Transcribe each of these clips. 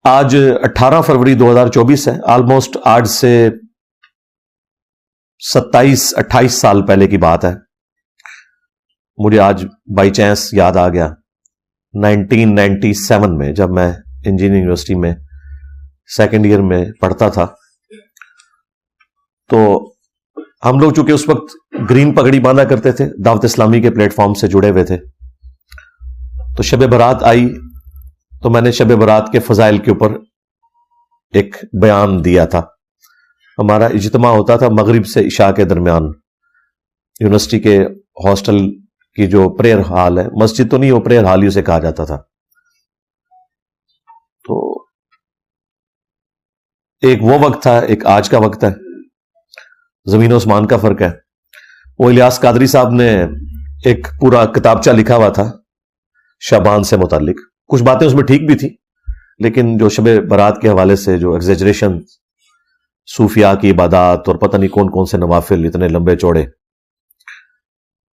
آج 18 فروری 2024 ہے. آلموسٹ آج سے 27-28 سال پہلے کی بات ہے. مجھے آج بائی چانس یاد آ گیا 1997 میں جب میں انجینئرنگ یونیورسٹی میں سیکنڈ ایئر میں پڑھتا تھا. تو ہم لوگ چونکہ اس وقت گرین پگڑی باندھا کرتے تھے, دعوت اسلامی کے پلیٹ فارم سے جڑے ہوئے تھے, تو شب برات آئی تو میں نے شب برات کے فضائل کے اوپر ایک بیان دیا تھا. ہمارا اجتماع ہوتا تھا مغرب سے عشاء کے درمیان, یونیورسٹی کے ہاسٹل کی جو پریئر ہال ہے, مسجد تو نہیں, وہ پریئر ہال ہی اسے کہا جاتا تھا. تو ایک وہ وقت تھا, ایک آج کا وقت ہے, زمین و آسمان کا فرق ہے. وہ الیاس قادری صاحب نے ایک پورا کتابچہ لکھا ہوا تھا شعبان سے متعلق. کچھ باتیں اس میں ٹھیک بھی تھی, لیکن جو شب برات کے حوالے سے جو ایگزیجریشن, صوفیاء کی عبادات اور پتہ نہیں کون کون سے نوافل اتنے لمبے چوڑے,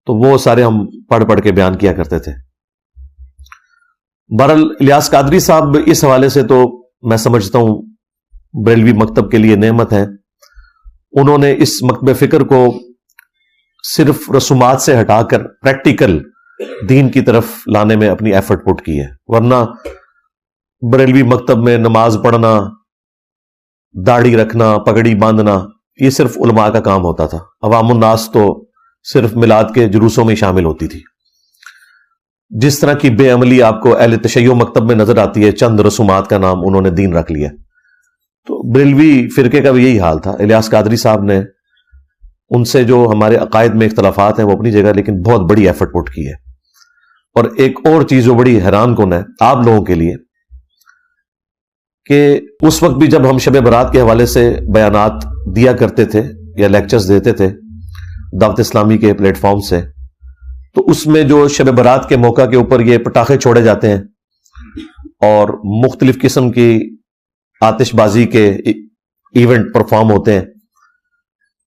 تو وہ سارے ہم پڑھ پڑھ کے بیان کیا کرتے تھے. بہرحال الیاس قادری صاحب اس حوالے سے تو میں سمجھتا ہوں بریلوی مکتب کے لیے نعمت ہے. انہوں نے اس مکتب فکر کو صرف رسومات سے ہٹا کر پریکٹیکل دین کی طرف لانے میں اپنی ایفرٹ پٹ کی ہے. ورنہ بریلوی مکتب میں نماز پڑھنا, داڑھی رکھنا, پگڑی باندھنا, یہ صرف علماء کا کام ہوتا تھا. عوام الناس تو صرف میلاد کے جلوسوں میں شامل ہوتی تھی. جس طرح کی بے عملی آپ کو اہل تشیع مکتب میں نظر آتی ہے, چند رسومات کا نام انہوں نے دین رکھ لیا. تو بریلوی فرقے کا بھی یہی حال تھا. الیاس قادری صاحب نے ان سے جو ہمارے عقائد میں اختلافات ہیں وہ اپنی جگہ, لیکن بہت بڑی ایفرٹ پٹ کی ہے. اور ایک اور چیز جو بڑی حیران کن ہے آپ لوگوں کے لیے, کہ اس وقت بھی جب ہم شب برات کے حوالے سے بیانات دیا کرتے تھے یا لیکچرز دیتے تھے دعوت اسلامی کے پلیٹ فارم سے, تو اس میں جو شب برات کے موقع کے اوپر یہ پٹاخے چھوڑے جاتے ہیں اور مختلف قسم کی آتش بازی کے ایونٹ پرفارم ہوتے ہیں,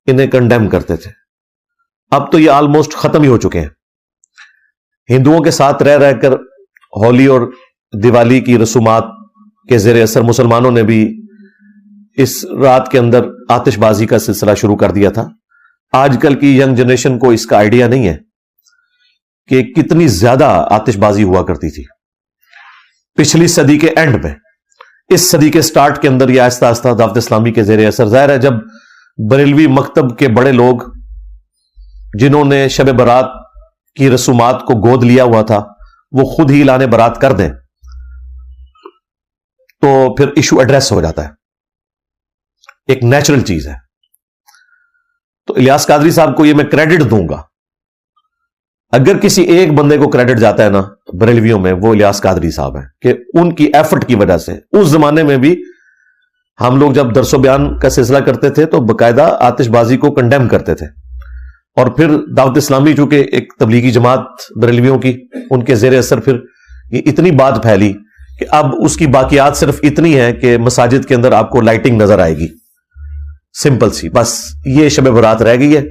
انہیں کنڈیم کرتے تھے. اب تو یہ آلموسٹ ختم ہی ہو چکے ہیں. ہندوؤں کے ساتھ رہ رہ کر ہولی اور دیوالی کی رسومات کے زیر اثر مسلمانوں نے بھی اس رات کے اندر آتش بازی کا سلسلہ شروع کر دیا تھا. آج کل کی ینگ جنریشن کو اس کا آئیڈیا نہیں ہے کہ کتنی زیادہ آتش بازی ہوا کرتی تھی پچھلی صدی کے اینڈ میں. اس صدی کے سٹارٹ کے اندر یہ آہستہ آہستہ دعوت اسلامی کے زیر اثر, ظاہر ہے جب بریلوی مکتب کے بڑے لوگ جنہوں نے شب برات کی رسومات کو گود لیا ہوا تھا وہ خود ہی اعلان برات کر دیں تو پھر ایشو ایڈریس ہو جاتا ہے, ایک نیچرل چیز ہے. تو الیاس قادری صاحب کو یہ میں کریڈٹ دوں گا. اگر کسی ایک بندے کو کریڈٹ جاتا ہے نا بریلویوں میں, وہ الیاس قادری صاحب ہیں, کہ ان کی ایفرٹ کی وجہ سے اس زمانے میں بھی ہم لوگ جب درس و بیان کا سلسلہ کرتے تھے تو باقاعدہ آتش بازی کو کنڈیم کرتے تھے. اور پھر دعوت اسلامی چونکہ ایک تبلیغی جماعت بریلویوں کی, ان کے زیر اثر پھر یہ اتنی بات پھیلی کہ اب اس کی باقیات صرف اتنی ہے کہ مساجد کے اندر آپ کو لائٹنگ نظر آئے گی, سمپل سی, بس یہ شب برات رہ گئی ہے.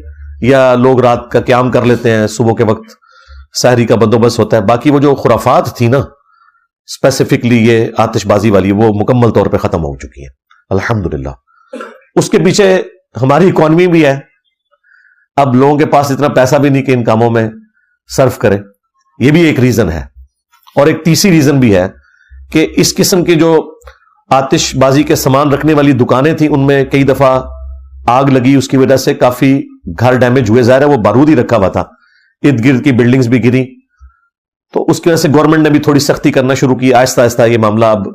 یا لوگ رات کا قیام کر لیتے ہیں, صبح کے وقت سحری کا بندوبست ہوتا ہے. باقی وہ جو خرافات تھی نا اسپیسیفکلی یہ آتش بازی والی, وہ مکمل طور پہ ختم ہو چکی ہیں الحمدللہ. اس کے پیچھے ہماری اکانومی بھی ہے. اب لوگوں کے پاس اتنا پیسہ بھی نہیں کہ ان کاموں میں صرف کریں, یہ بھی ایک ریزن ہے. اور ایک تیسری ریزن بھی ہے کہ اس قسم کے جو آتش بازی کے سامان رکھنے والی دکانیں تھیں ان میں کئی دفعہ آگ لگی, اس کی وجہ سے کافی گھر ڈیمیج ہوئے. ظاہر ہے وہ بارود ہی رکھا ہوا تھا, ارد گرد کی بلڈنگز بھی گری, تو اس کی وجہ سے گورنمنٹ نے بھی تھوڑی سختی کرنا شروع کی. آہستہ آہستہ یہ معاملہ اب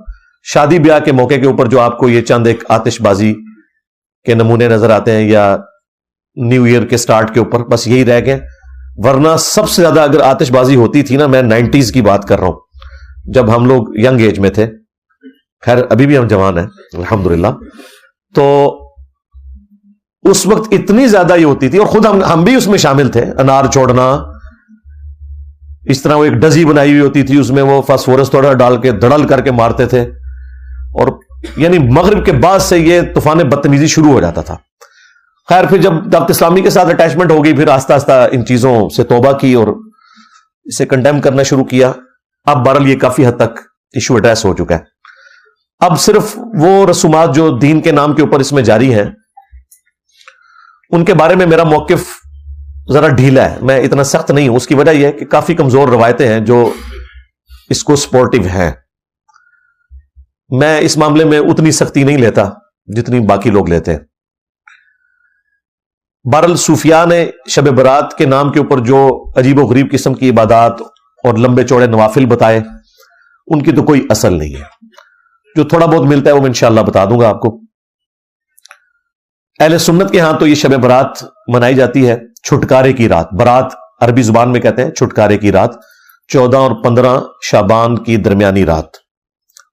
شادی بیاہ کے موقع کے اوپر جو آپ کو یہ چند ایک آتش بازی کے نمونے نظر آتے ہیں یا نیو ایئر کے سٹارٹ کے اوپر, بس یہی رہ گئے. ورنہ سب سے زیادہ اگر آتش بازی ہوتی تھی نا, میں 90s کی بات کر رہا ہوں, جب ہم لوگ ینگ ایج میں تھے, خیر ابھی بھی ہم جوان ہیں الحمدللہ, تو اس وقت اتنی زیادہ یہ ہوتی تھی. اور خود ہم بھی اس میں شامل تھے. انار چھوڑنا, اس طرح وہ ایک ڈزی بنائی ہوئی ہوتی تھی, اس میں وہ فاسفورس تھوڑا ڈال کے دڑل کر کے مارتے تھے. اور یعنی مغرب کے بعد سے یہ طوفان بدتمیزی شروع ہو جاتا تھا. خیر پھر جب دعوت اسلامی کے ساتھ اٹیچمنٹ ہو گئی, پھر آہستہ آہستہ ان چیزوں سے توبہ کی اور اسے کنڈیم کرنا شروع کیا. اب بہرحال یہ کافی حد تک ایشو ایڈریس ہو چکا ہے. اب صرف وہ رسومات جو دین کے نام کے اوپر اس میں جاری ہیں ان کے بارے میں میرا موقف ذرا ڈھیلا ہے، میں اتنا سخت نہیں ہوں. اس کی وجہ یہ ہے کہ کافی کمزور روایتیں ہیں جو اس کو سپورٹیو ہیں. میں اس معاملے میں اتنی سختی نہیں لیتا جتنی باقی لوگ لیتے ہیں. بہرحال صوفیاء نے شب برات کے نام کے اوپر جو عجیب و غریب قسم کی عبادات اور لمبے چوڑے نوافل بتائے ان کی تو کوئی اصل نہیں ہے. جو تھوڑا بہت ملتا ہے وہ میں انشاءاللہ بتا دوں گا آپ کو. اہل سنت کے ہاں تو یہ شب برات منائی جاتی ہے چھٹکارے کی رات. برات عربی زبان میں کہتے ہیں چھٹکارے کی رات. 14 اور 15 شعبان کی درمیانی رات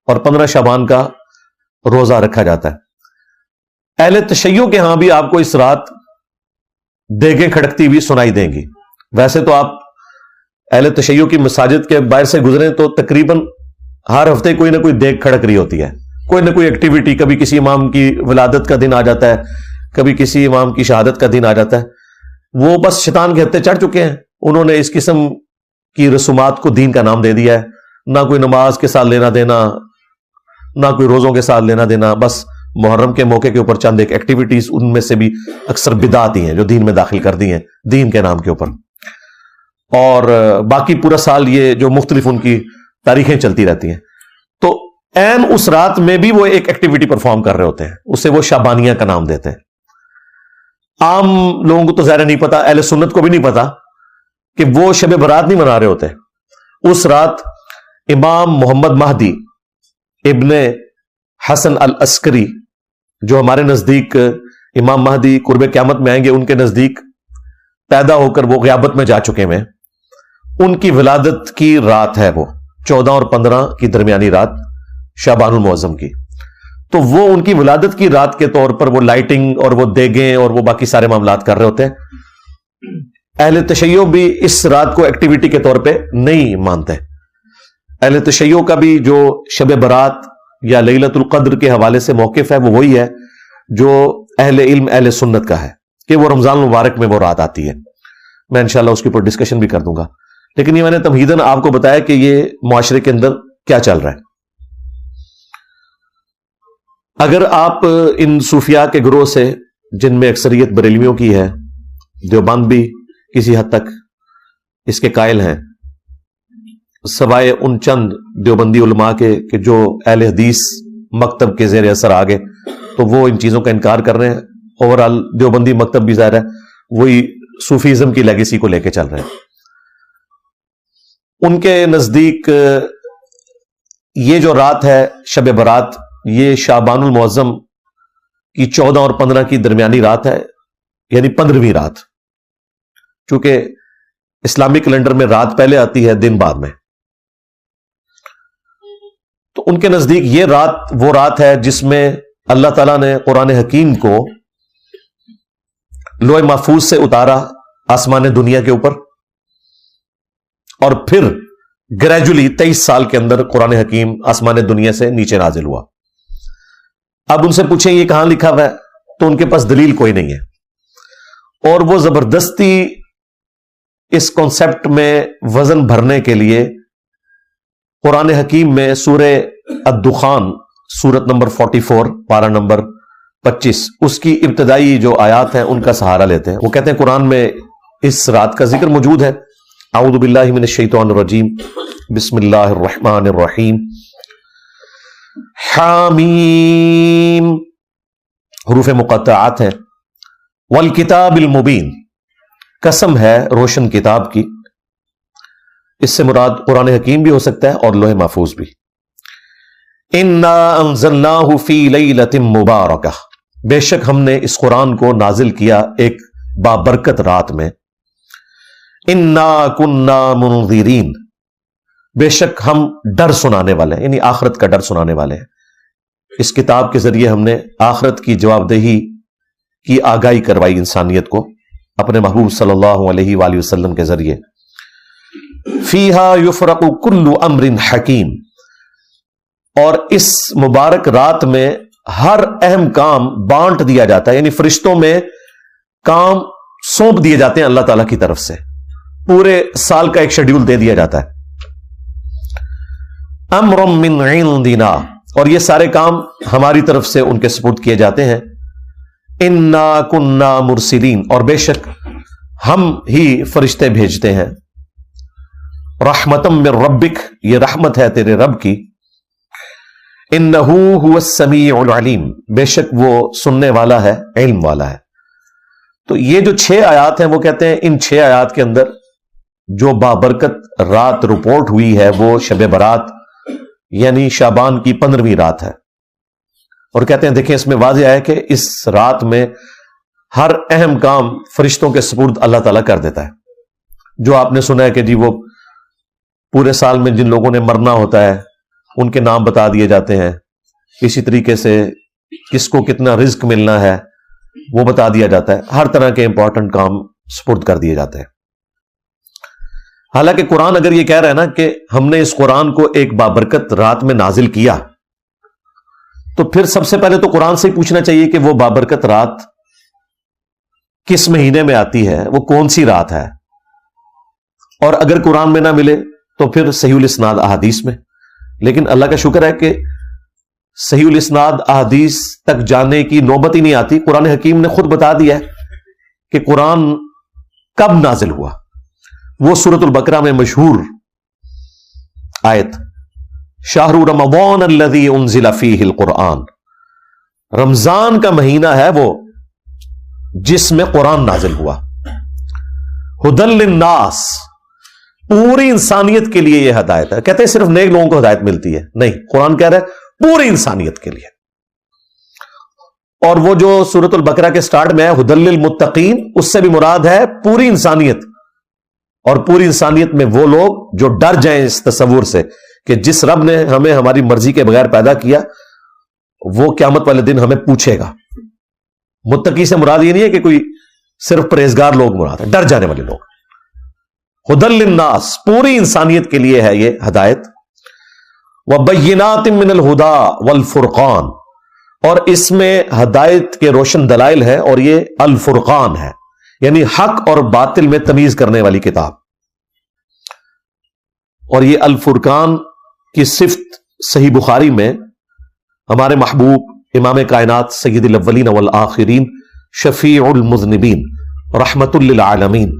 اور 15 شعبان کا روزہ رکھا جاتا ہے. اہل تشیع کے ہاں بھی آپ کو اس رات دیگیں کھڑکتی ہوئی سنائی دیں گی. ویسے تو آپ اہل تشیع کی مساجد کے باہر سے گزریں تو تقریباً ہر ہفتے کوئی نہ کوئی دیگ کھڑک رہی ہوتی ہے، کوئی نہ کوئی ایکٹیویٹی. کبھی کسی امام کی ولادت کا دن آ جاتا ہے، کبھی کسی امام کی شہادت کا دن آ جاتا ہے. وہ بس شیطان کے ہتھے چڑھ چکے ہیں، انہوں نے اس قسم کی رسومات کو دین کا نام دے دیا ہے. نہ کوئی نماز کے ساتھ لینا دینا، نہ کوئی روزوں کے ساتھ لینا دینا. بس محرم کے موقع کے اوپر چند ایک ایکٹیویٹیز، ان میں سے بھی اکثر بدعت ہی ہیں جو دین میں داخل کر دی ہیں دین کے نام کے اوپر. اور باقی پورا سال یہ جو مختلف ان کی تاریخیں چلتی رہتی ہیں. تو عین اس رات میں بھی وہ ایک ایکٹیویٹی پرفارم کر رہے ہوتے ہیں، اسے وہ شعبانیہ کا نام دیتے ہیں. عام لوگوں کو تو ظاہر نہیں پتا، اہل سنت کو بھی نہیں پتا کہ وہ شب برات نہیں منا رہے ہوتے. اس رات امام محمد مہدی ابن حسن العسکری، جو ہمارے نزدیک امام مہدی قرب قیامت میں آئیں گے، ان کے نزدیک پیدا ہو کر وہ غیابت میں جا چکے ہیں، ان کی ولادت کی رات ہے وہ 14 اور 15 کی درمیانی رات شعبان المعظم کی. تو وہ ان کی ولادت کی رات کے طور پر وہ لائٹنگ اور وہ دیگیں اور وہ باقی سارے معاملات کر رہے ہوتے ہیں. اہل تشیع بھی اس رات کو ایکٹیویٹی کے طور پہ نہیں مانتے. اہل تشیع کا بھی جو شب برات یا لیلۃ القدر کے حوالے سے موقف ہے وہ وہی ہے جو اہل علم اہل سنت کا ہے کہ وہ رمضان المبارک میں وہ رات آتی ہے. میں انشاءاللہ اس کے اوپر ڈسکشن بھی کر دوں گا، لیکن یہ میں نے تمہیداً آپ کو بتایا کہ یہ معاشرے کے اندر کیا چل رہا ہے. اگر آپ ان صوفیاء کے گروہ سے، جن میں اکثریت بریلویوں کی ہے، دیوبند بھی کسی حد تک اس کے قائل ہیں، سوائے ان چند دیوبندی علماء کے کہ جو اہل حدیث مکتب کے زیر اثر آ گئے تو وہ ان چیزوں کا انکار کر رہے ہیں. اوورآل دیوبندی مکتب بھی ظاہر ہے وہی صوفیزم کی لیگیسی کو لے کے چل رہے ہیں. ان کے نزدیک یہ جو رات ہے شب برات، یہ شعبان المعظم کی 14 اور 15 کی درمیانی رات ہے، یعنی 15ویں رات. چونکہ اسلامی کیلنڈر میں رات پہلے آتی ہے دن بعد میں، تو ان کے نزدیک یہ رات وہ رات ہے جس میں اللہ تعالیٰ نے قرآن حکیم کو لوح محفوظ سے اتارا آسمان دنیا کے اوپر، اور پھر گریجولی 23 سال کے اندر قرآن حکیم آسمان دنیا سے نیچے نازل ہوا. اب ان سے پوچھیں یہ کہاں لکھا ہوا ہے، تو ان کے پاس دلیل کوئی نہیں ہے، اور وہ زبردستی اس کانسیپٹ میں وزن بھرنے کے لیے قرآن حکیم میں سورہ الدخان سورت نمبر 44 پارہ نمبر 25 اس کی ابتدائی جو آیات ہیں ان کا سہارا لیتے ہیں. وہ کہتے ہیں قرآن میں اس رات کا ذکر موجود ہے. اعوذ باللہ من الشیطان الرجیم، بسم اللہ الرحمن الرحیم. حامیم حروف مقطعات ہیں. والکتاب المبین، قسم ہے روشن کتاب کی. اس سے مراد قرآن حکیم بھی ہو سکتا ہے اور لوح محفوظ بھی. انا انزلناہ فی لیلۃ مبارکہ، بے شک ہم نے اس قرآن کو نازل کیا ایک بابرکت رات میں. انا کننا منذرین، بے شک ہم ڈر سنانے والے ہیں، یعنی آخرت کا ڈر سنانے والے ہیں. اس کتاب کے ذریعے ہم نے آخرت کی جواب دہی کی آگاہی کروائی انسانیت کو اپنے محبوب صلی اللہ علیہ وآلہ وسلم کے ذریعے. فیہا یفرق کل امر حکیم، اور اس مبارک رات میں ہر اہم کام بانٹ دیا جاتا ہے، یعنی فرشتوں میں کام سونپ دیے جاتے ہیں اللہ تعالیٰ کی طرف سے. پورے سال کا ایک شیڈیول دے دیا جاتا ہے. امر من عندنا، اور یہ سارے کام ہماری طرف سے ان کے سپرد کیے جاتے ہیں. انا کننا مرسلین، اور بے شک ہم ہی فرشتے بھیجتے ہیں. رحمتم من ربک، یہ رحمت ہے تیرے رب کی. انہ هو السمیع العلیم، بے شک وہ سننے والا ہے، علم والا ہے. تو یہ جو 6 آیات ہیں وہ کہتے ہیں ان 6 آیات کے اندر جو بابرکت رات رپورٹ ہوئی ہے وہ شب برات یعنی شعبان کی 15ویں رات ہے. اور کہتے ہیں دیکھیں اس میں واضح ہے کہ اس رات میں ہر اہم کام فرشتوں کے سپرد اللہ تعالیٰ کر دیتا ہے. جو آپ نے سنا ہے کہ جی وہ پورے سال میں جن لوگوں نے مرنا ہوتا ہے ان کے نام بتا دیے جاتے ہیں. اسی طریقے سے کس کو کتنا رزق ملنا ہے وہ بتا دیا جاتا ہے. ہر طرح کے امپورٹنٹ کام سپرد کر دیے جاتے ہیں. حالانکہ قرآن اگر یہ کہہ رہا ہے نا کہ ہم نے اس قرآن کو ایک بابرکت رات میں نازل کیا، تو پھر سب سے پہلے تو قرآن سے ہی پوچھنا چاہیے کہ وہ بابرکت رات کس مہینے میں آتی ہے، وہ کون سی رات ہے. اور اگر قرآن میں نہ ملے تو پھر صحیح الاسناد احادیث میں. لیکن اللہ کا شکر ہے کہ صحیح الاسناد احادیث تک جانے کی نوبت ہی نہیں آتی. قرآن حکیم نے خود بتا دیا ہے کہ قرآن کب نازل ہوا. وہ سورۃ البقرہ میں مشہور آیت شہر رمضان الذی انزل فیہ القرآن، رمضان کا مہینہ ہے وہ جس میں قرآن نازل ہوا. ہدی للناس، پوری انسانیت کے لیے یہ ہدایت ہے. کہتے ہیں صرف نیک لوگوں کو ہدایت ملتی ہے، نہیں، قرآن کہہ رہا ہے پوری انسانیت کے لیے. اور وہ جو سورۃ البقرہ کے سٹارٹ میں ہے ہدی للمتقین، اس سے بھی مراد ہے پوری انسانیت. اور پوری انسانیت میں وہ لوگ جو ڈر جائیں اس تصور سے کہ جس رب نے ہمیں ہماری مرضی کے بغیر پیدا کیا وہ قیامت والے دن ہمیں پوچھے گا. متقی سے مراد یہ نہیں ہے کہ کوئی صرف پرہیزگار لوگ مراد ہے، ڈر جانے والے لوگ. ہدی للناس، پوری انسانیت کے لیے ہے یہ ہدایت. وبینات من الہدی والفرقان، اور اس میں ہدایت کے روشن دلائل ہے اور یہ الفرقان ہے یعنی حق اور باطل میں تمیز کرنے والی کتاب. اور یہ الفرقان کی صفت صحیح بخاری میں ہمارے محبوب امام کائنات سید الاولین والآخرین شفیع المذنبین رحمت للعالمین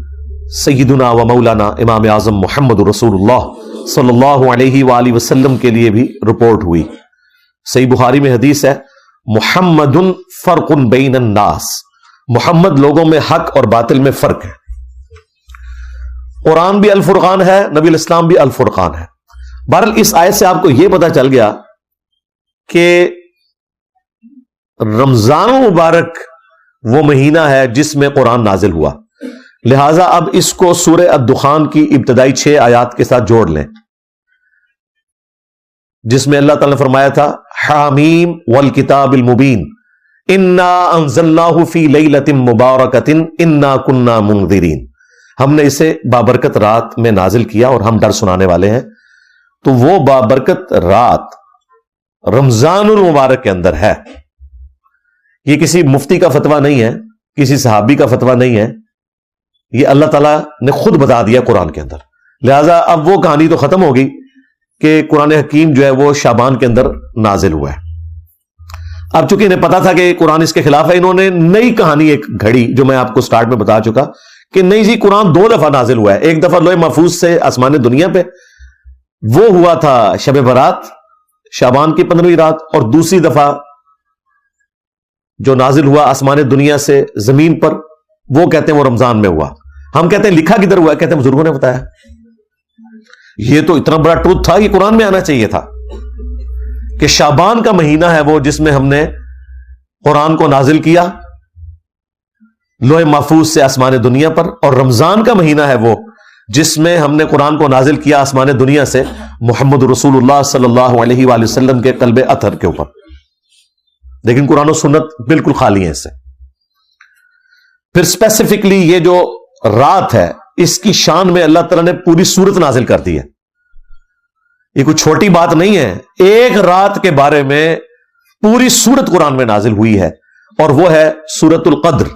سیدنا و مولانا امام اعظم محمد رسول اللہ صلی اللہ علیہ وآلہ وسلم کے لیے بھی رپورٹ ہوئی. صحیح بخاری میں حدیث ہے محمد فرق بین الناس، محمد لوگوں میں حق اور باطل میں فرق ہے. قرآن بھی الفرقان ہے، نبی الاسلام بھی الفرقان ہے. بہرحال اس آیت سے آپ کو یہ پتا چل گیا کہ رمضان مبارک وہ مہینہ ہے جس میں قرآن نازل ہوا. لہذا اب اس کو سورہ الدخان کی ابتدائی 6 آیات کے ساتھ جوڑ لیں جس میں اللہ تعالی نے فرمایا تھا حامیم والکتاب المبین انا انزلناہ فی لیلۃ مبارکۃ انا کنا منذرین، ہم نے اسے بابرکت رات میں نازل کیا اور ہم ڈر سنانے والے ہیں. تو وہ بابرکت رات رمضان المبارک کے اندر ہے. یہ کسی مفتی کا فتویٰ نہیں ہے، کسی صحابی کا فتویٰ نہیں ہے، یہ اللہ تعالیٰ نے خود بتا دیا قرآن کے اندر. لہذا اب وہ کہانی تو ختم ہوگی کہ قرآن حکیم جو ہے وہ شعبان کے اندر نازل ہوا ہے. اب چونکہ انہیں پتا تھا کہ قرآن اس کے خلاف ہے، انہوں نے نئی کہانی ایک گھڑی جو میں آپ کو سٹارٹ میں بتا چکا کہ نہیں جی قرآن 2 دفعہ نازل ہوا ہے. ایک دفعہ لوح محفوظ سے آسمان دنیا پہ، وہ ہوا تھا شب برات شعبان کی 15ویں رات، اور دوسری دفعہ جو نازل ہوا آسمان دنیا سے زمین پر وہ کہتے ہیں وہ رمضان میں ہوا. ہم کہتے ہیں لکھا کدھر ہوا ہے؟ کہتے ہیں بزرگوں نے بتایا. یہ تو اتنا بڑا ٹروتھ تھا، یہ قرآن میں آنا چاہیے تھا کہ شعبان کا مہینہ ہے وہ جس میں ہم نے قرآن کو نازل کیا لوح محفوظ سے آسمان دنیا پر، اور رمضان کا مہینہ ہے وہ جس میں ہم نے قرآن کو نازل کیا آسمان دنیا سے محمد رسول اللہ صلی اللہ علیہ وآلہ وسلم کے قلب اطہر کے اوپر. لیکن قرآن و سنت بالکل خالی ہیں اس سے. پھر اسپیسیفکلی یہ جو رات ہے اس کی شان میں اللہ تعالیٰ نے پوری سورت نازل کر دی ہے. یہ کوئی چھوٹی بات نہیں ہے، ایک رات کے بارے میں پوری سورت قرآن میں نازل ہوئی ہے، اور وہ ہے سورۃ القدر.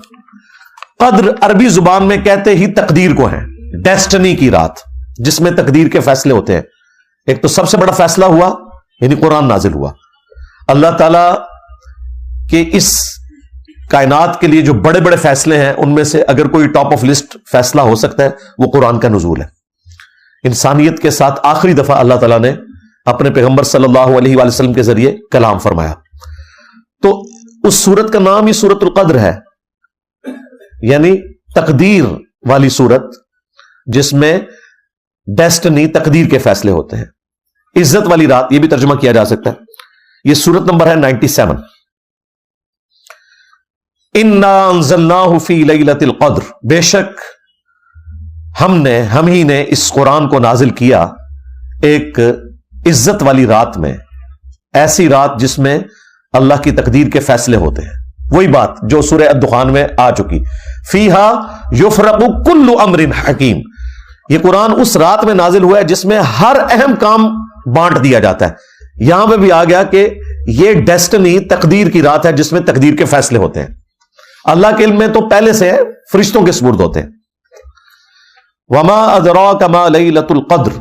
قدر عربی زبان میں کہتے ہی تقدیر کو ہے، ڈیسٹنی کی رات جس میں تقدیر کے فیصلے ہوتے ہیں. ایک تو سب سے بڑا فیصلہ ہوا یعنی قرآن نازل ہوا، اللہ تعالی کے اس کائنات کے لیے جو بڑے بڑے فیصلے ہیں ان میں سے اگر کوئی ٹاپ آف لسٹ فیصلہ ہو سکتا ہے وہ قرآن کا نزول ہے. انسانیت کے ساتھ آخری دفعہ اللہ تعالیٰ نے اپنے پیغمبر صلی اللہ علیہ وآلہ وسلم کے ذریعے کلام فرمایا. تو اس سورت کا نام ہی سورت القدر ہے، یعنی تقدیر والی سورت، جس میں ڈیسٹنی، تقدیر کے فیصلے ہوتے ہیں. عزت والی رات، یہ بھی ترجمہ کیا جا سکتا ہے. یہ سورت نمبر ہے 97. اِنَّا أَنزَلْنَاهُ فِي لَيْلَةِ الْقَدْرِ، بے شک ہم ہی نے اس قرآن کو نازل کیا ایک عزت والی رات میں، ایسی رات جس میں اللہ کی تقدیر کے فیصلے ہوتے ہیں. وہی بات جو سورہ الدخان میں آ چکی، فِيهَا يُفْرَقُ كُلُّ أَمْرٍ حَكِيمٍ. یہ قرآن اس رات میں نازل ہوا ہے جس میں ہر اہم کام بانٹ دیا جاتا ہے. یہاں پہ بھی آ گیا کہ یہ ڈیسٹنی، تقدیر کی رات ہے جس میں تقدیر کے فیصلے ہوتے ہیں. اللہ کے علم میں تو پہلے سے فرشتوں کے سپرد ہوتے ہیں. وَمَا أَدْرَاكَ مَا لَيْلَةُ الْقَدْرِ،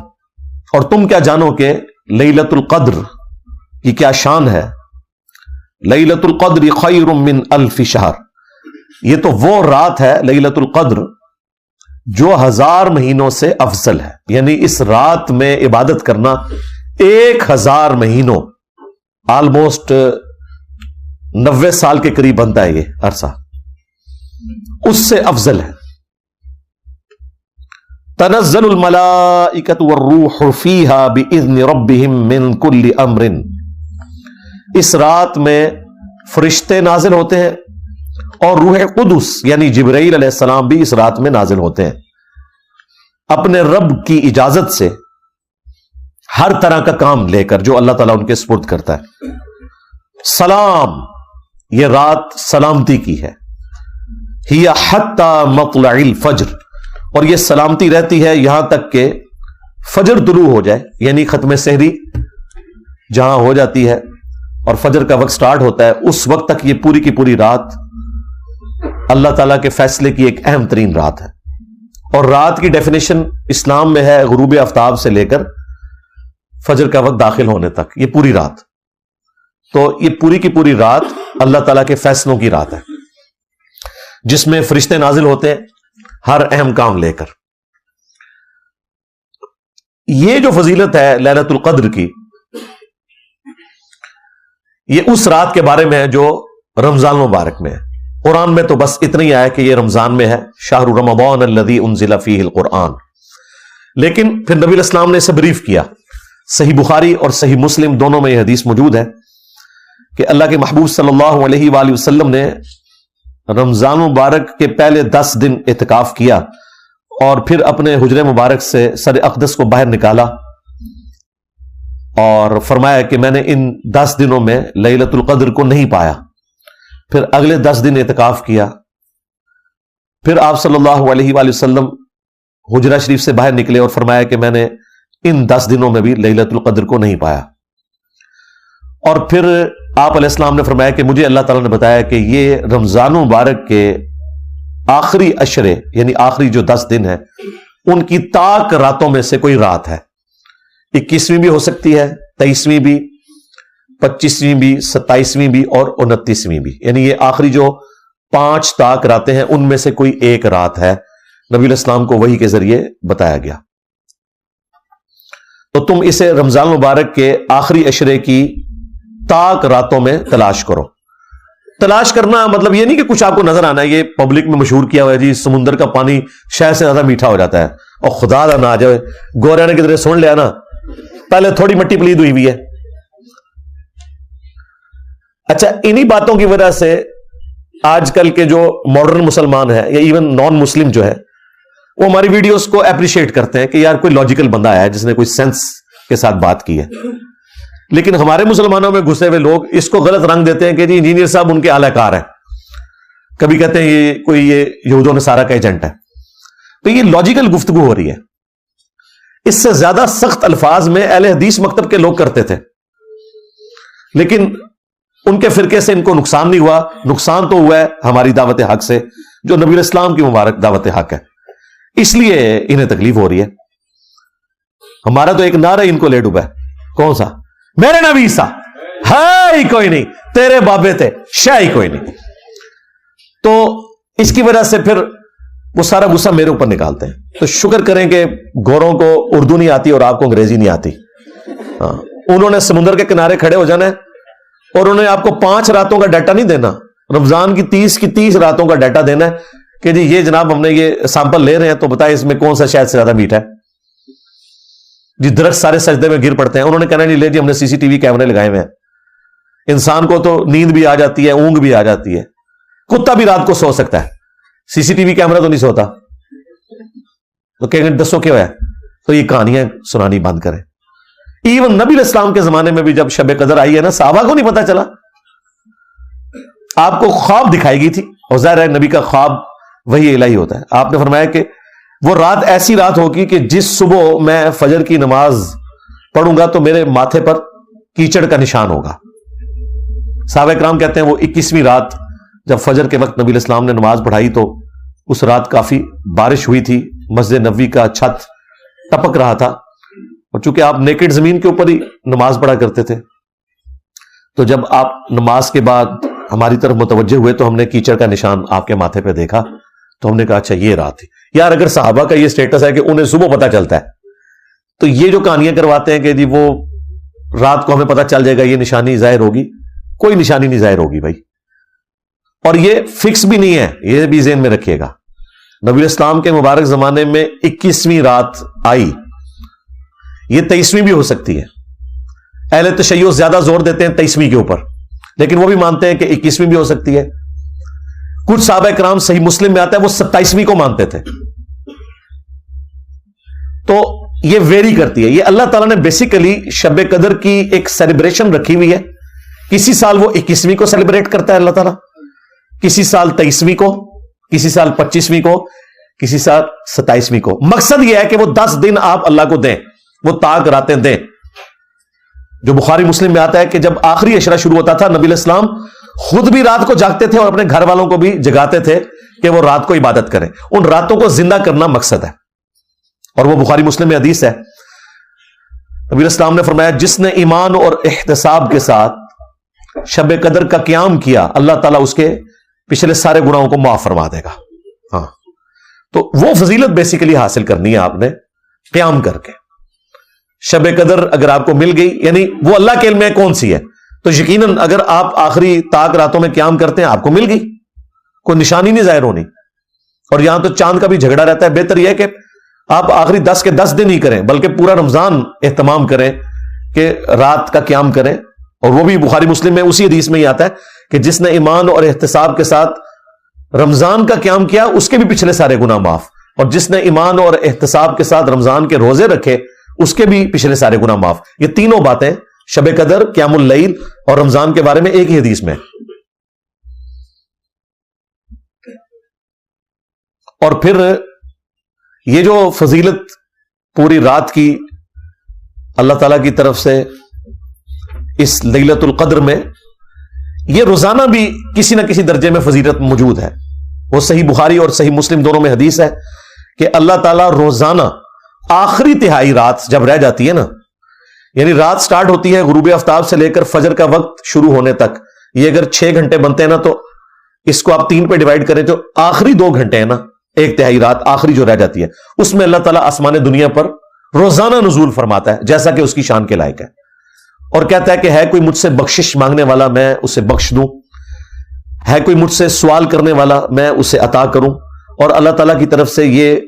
اور تم کیا جانو کہ لیلۃ القدر کی کیا شان ہے. لیلۃ القدر خیر من الف شہر، یہ تو وہ رات ہے لیلۃ القدر جو 1000 مہینوں سے افضل ہے. یعنی اس رات میں عبادت کرنا 1000 مہینوں، آلموسٹ 90 سال کے قریب بنتا ہے یہ عرصہ، اس سے افضل ہے. تنزل الملائکۃ والروح فیہا باذن ربہم من کل امر، اس رات میں فرشتے نازل ہوتے ہیں اور روح قدس یعنی جبرائیل علیہ السلام بھی اس رات میں نازل ہوتے ہیں اپنے رب کی اجازت سے، ہر طرح کا کام لے کر جو اللہ تعالیٰ ان کے سپرد کرتا ہے. سلام، یہ رات سلامتی کی ہے. ہی حتی مطلع الفجر، اور یہ سلامتی رہتی ہے یہاں تک کہ فجر طلوع ہو جائے، یعنی ختم سحری جہاں ہو جاتی ہے اور فجر کا وقت سٹارٹ ہوتا ہے، اس وقت تک یہ پوری کی پوری رات اللہ تعالیٰ کے فیصلے کی ایک اہم ترین رات ہے. اور رات کی ڈیفینیشن اسلام میں ہے غروب آفتاب سے لے کر فجر کا وقت داخل ہونے تک، یہ پوری رات. تو یہ پوری کی پوری رات اللہ تعالیٰ کے فیصلوں کی رات ہے جس میں فرشتے نازل ہوتے ہیں ہر اہم کام لے کر. یہ جو فضیلت ہے لیلۃ القدر کی، یہ اس رات کے بارے میں ہے جو رمضان مبارک میں ہے. قرآن میں تو بس اتنا ہی آیا کہ یہ رمضان میں ہے، شہر رمضان الذی انزل فیہ القرآن. لیکن پھر نبی علیہ السلام نے اسے بریف کیا. صحیح بخاری اور صحیح مسلم دونوں میں یہ حدیث موجود ہے کہ اللہ کے محبوب صلی اللہ علیہ وآلہ وسلم نے رمضان مبارک کے پہلے 10 دن اعتکاف کیا اور پھر اپنے حجرے مبارک سے سر اقدس کو باہر نکالا اور فرمایا کہ میں نے ان 10 دنوں میں لیلۃ القدر کو نہیں پایا. پھر اگلے 10 دن اعتکاف کیا، پھر آپ صلی اللہ علیہ وآلہ وسلم حجرہ شریف سے باہر نکلے اور فرمایا کہ میں نے ان 10 دنوں میں بھی لیلۃ القدر کو نہیں پایا. اور پھر آپ علیہ السلام نے فرمایا کہ مجھے اللہ تعالیٰ نے بتایا کہ یہ رمضان مبارک کے آخری عشرے یعنی آخری جو 10 دن ہیں ان کی تاک راتوں میں سے کوئی رات ہے. 21ویں بھی ہو سکتی ہے، 23ویں بھی، 25ویں بھی، 27ویں بھی اور 29ویں بھی. یعنی یہ آخری جو 5 تاک راتیں ہیں ان میں سے کوئی ایک رات ہے. نبی علیہ السلام کو وحی کے ذریعے بتایا گیا. تو تم اسے رمضان مبارک کے آخری عشرے کی تاک راتوں میں تلاش کرو. تلاش کرنا مطلب یہ نہیں کہ کچھ آپ کو نظر آنا ہے. یہ پبلک میں مشہور کیا ہوا ہے جی سمندر کا پانی شہد سے زیادہ میٹھا ہو جاتا ہے، اور خدا نہ آ جائے گوریا نے کدھر سن لیا نا، پہلے تھوڑی مٹی پلید ہوئی ہوئی ہے. اچھا، انہی باتوں کی وجہ سے آج کل کے جو ماڈرن مسلمان ہیں یا ایون نان مسلم جو ہے وہ ہماری ویڈیوز کو اپریشیٹ کرتے ہیں کہ یار کوئی لاجیکل بندہ آیا ہے جس نے کوئی سینس کے ساتھ بات کی ہے. لیکن ہمارے مسلمانوں میں گھسے ہوئے لوگ اس کو غلط رنگ دیتے ہیں کہ جی انجینئر صاحب ان کے اعلی کار ہیں، کبھی کہتے ہیں یہ کوئی یہود و نصارہ کا ایجنٹ ہے. تو یہ لاجیکل گفتگو ہو رہی ہے. اس سے زیادہ سخت الفاظ میں اہل حدیث مکتب کے لوگ کرتے تھے، لیکن ان کے فرقے سے ان کو نقصان نہیں ہوا. نقصان تو ہوا ہے ہماری دعوت حق سے جو نبی علیہ السلام کی مبارک دعوت حق ہے، اس لیے انہیں تکلیف ہو رہی ہے. ہمارا تو ایک نعرہ ان کو لے ڈوبا ہے، کون سا؟ میرے نبی عیسیٰ ہے ہی کوئی نہیں، تیرے بابے تھے، شے ہی کوئی نہیں. تو اس کی وجہ سے پھر وہ سارا غصہ میرے اوپر نکالتے ہیں. تو شکر کریں کہ گوروں کو اردو نہیں آتی اور آپ کو انگریزی نہیں آتی. ہاں، انہوں نے سمندر کے کنارے کھڑے ہو جانا ہے اور انہوں نے آپ کو 5 راتوں کا ڈیٹا نہیں دینا، رمضان کی 30 راتوں کا ڈیٹا دینا ہے کہ جی یہ جناب ہم نے یہ سیمپل لے رہے ہیں تو بتائیں اس میں کون سا شاید سے زیادہ میٹھا ہے. جی درخت سارے سجدے میں گر پڑتے ہیں. انہوں نے کہنا نہیں لے جی ہم نے CCTV کیمرے لگائے ہوئے ہیں. انسان کو تو نیند بھی آ جاتی ہے، اونگ بھی آ جاتی ہے، کتا بھی رات کو سو سکتا ہے، CCTV کیمرہ تو نہیں سوتا. تو کہیں گے دسو کیا ہے؟ تو یہ کہانیاں سنانی بند کریں. ایون نبی علیہ السلام کے زمانے میں بھی جب شب قدر آئی ہے نا، صحابہ کو نہیں پتا چلا. آپ کو خواب دکھائی گئی تھی اور ظاہر ہے نبی کا خواب وہی الہی ہوتا ہے. آپ نے فرمایا کہ وہ رات ایسی رات ہوگی کہ جس صبح میں فجر کی نماز پڑھوں گا تو میرے ماتھے پر کیچڑ کا نشان ہوگا. صحابہ کرام کہتے ہیں وہ 21ویں رات جب فجر کے وقت نبی علیہ السلام نے نماز پڑھائی تو اس رات کافی بارش ہوئی تھی، مسجد نبوی کا چھت ٹپک رہا تھا، اور چونکہ آپ نیکڈ زمین کے اوپر ہی نماز پڑھا کرتے تھے تو جب آپ نماز کے بعد ہماری طرف متوجہ ہوئے تو ہم نے کیچڑ کا نشان آپ کے ماتھے پہ دیکھا. تو ہم نے کہا اچھا یہ رات تھی. یار اگر صحابہ کا یہ سٹیٹس ہے کہ انہیں صبح پتہ چلتا ہے تو یہ جو کہانیاں کرواتے ہیں کہ جی وہ رات کو ہمیں پتہ چل جائے گا یہ نشانی ظاہر ہوگی، کوئی نشانی نہیں ظاہر ہوگی بھائی. اور یہ فکس بھی نہیں ہے، یہ بھی ذہن میں رکھیے گا. نبی اسلام کے مبارک زمانے میں 21ویں رات آئی، یہ 23ویں بھی ہو سکتی ہے. اہل تشیع زیادہ زور دیتے ہیں 23ویں کے اوپر، لیکن وہ بھی مانتے ہیں کہ 21ویں بھی ہو سکتی ہے. کچھ صحابہ کرام صحیح مسلم میں آتا ہے وہ 27ویں کو مانتے تھے. تو یہ ویری کرتی ہے. یہ اللہ تعالیٰ نے بیسیکلی شب قدر کی ایک سیلیبریشن رکھی ہوئی ہے. کسی سال وہ 21ویں کو سیلیبریٹ کرتا ہے اللہ تعالیٰ، کسی سال 23ویں کو، کسی سال 25ویں کو، کسی سال 27ویں کو. مقصد یہ ہے کہ وہ 10 دن آپ اللہ کو دیں، وہ طاق راتیں دیں. جو بخاری مسلم میں آتا ہے کہ جب آخری عشرہ شروع ہوتا تھا نبی علیہ السلام خود بھی رات کو جاگتے تھے اور اپنے گھر والوں کو بھی جگاتے تھے کہ وہ رات کو عبادت کریں. ان راتوں کو زندہ کرنا مقصد ہے، اور وہ بخاری مسلم میں حدیث ہے. نبی علیہ السلام نے فرمایا جس نے ایمان اور احتساب کے ساتھ شب قدر کا قیام کیا اللہ تعالیٰ اس کے پچھلے سارے گناہوں کو معاف فرما دے گا. ہاں، تو وہ فضیلت بیسیکلی حاصل کرنی ہے آپ نے قیام کر کے. شب قدر اگر آپ کو مل گئی، یعنی وہ اللہ کے علم میں کون سی ہے، تو یقیناً اگر آپ آخری طاق راتوں میں قیام کرتے ہیں آپ کو مل گئی، کوئی نشانی نہیں ظاہر ہونی. اور یہاں تو چاند کا بھی جھگڑا رہتا ہے. بہتر یہ ہے کہ آپ آخری 10 کے 10 دن ہی کریں، بلکہ پورا رمضان اہتمام کریں کہ رات کا قیام کریں. اور وہ بھی بخاری مسلم میں اسی حدیث میں ہی آتا ہے کہ جس نے ایمان اور احتساب کے ساتھ رمضان کا قیام کیا اس کے بھی پچھلے سارے گناہ معاف، اور جس نے ایمان اور احتساب کے ساتھ رمضان کے روزے رکھے اس کے بھی پچھلے سارے گناہ معاف. یہ تینوں باتیں شب قدر، قیام اللیل اور رمضان کے بارے میں ایک ہی حدیث میں. اور پھر یہ جو فضیلت پوری رات کی اللہ تعالی کی طرف سے اس لیلۃ القدر میں، یہ روزانہ بھی کسی نہ کسی درجے میں فضیلت موجود ہے. وہ صحیح بخاری اور صحیح مسلم دونوں میں حدیث ہے کہ اللہ تعالیٰ روزانہ آخری تہائی رات جب رہ جاتی ہے نا، یعنی رات سٹارٹ ہوتی ہے غروب آفتاب سے لے کر فجر کا وقت شروع ہونے تک، یہ اگر 6 گھنٹے بنتے ہیں نا تو اس کو آپ 3 پہ ڈیوائڈ کریں، جو آخری 2 گھنٹے ہیں نا، 1 تہائی رات آخری جو رہ جاتی ہے، اس میں اللہ تعالیٰ آسمان دنیا پر روزانہ نزول فرماتا ہے جیسا کہ اس کی شان کے لائق ہے، اور کہتا ہے کہ ہے کوئی مجھ سے بخشش مانگنے والا میں اسے بخش دوں، ہے کوئی مجھ سے سوال کرنے والا میں اسے عطا کروں. اور اللہ تعالیٰ کی طرف سے یہ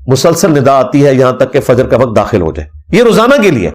مسلسل ندا آتی ہے یہاں تک کہ فجر کا وقت داخل ہو جائے. یہ روزانہ کے لیے